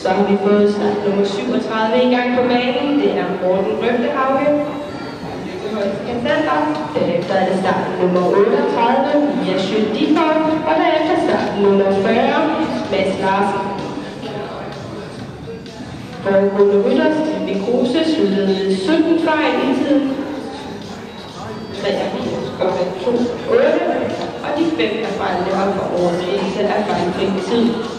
Så har vi fået start nummer 37 i gang på banen. Det er Morten Røftehauge. Derefter er det starten nummer 38, Mia Schødt-Dikov, og derefter starten nummer 40, Mads Larsen. Foregående rytters Mikrose sluttede med 17 fejl i tiden. 83,28, og de 5 er fejl, der var for overtagelse af fejlfri tid.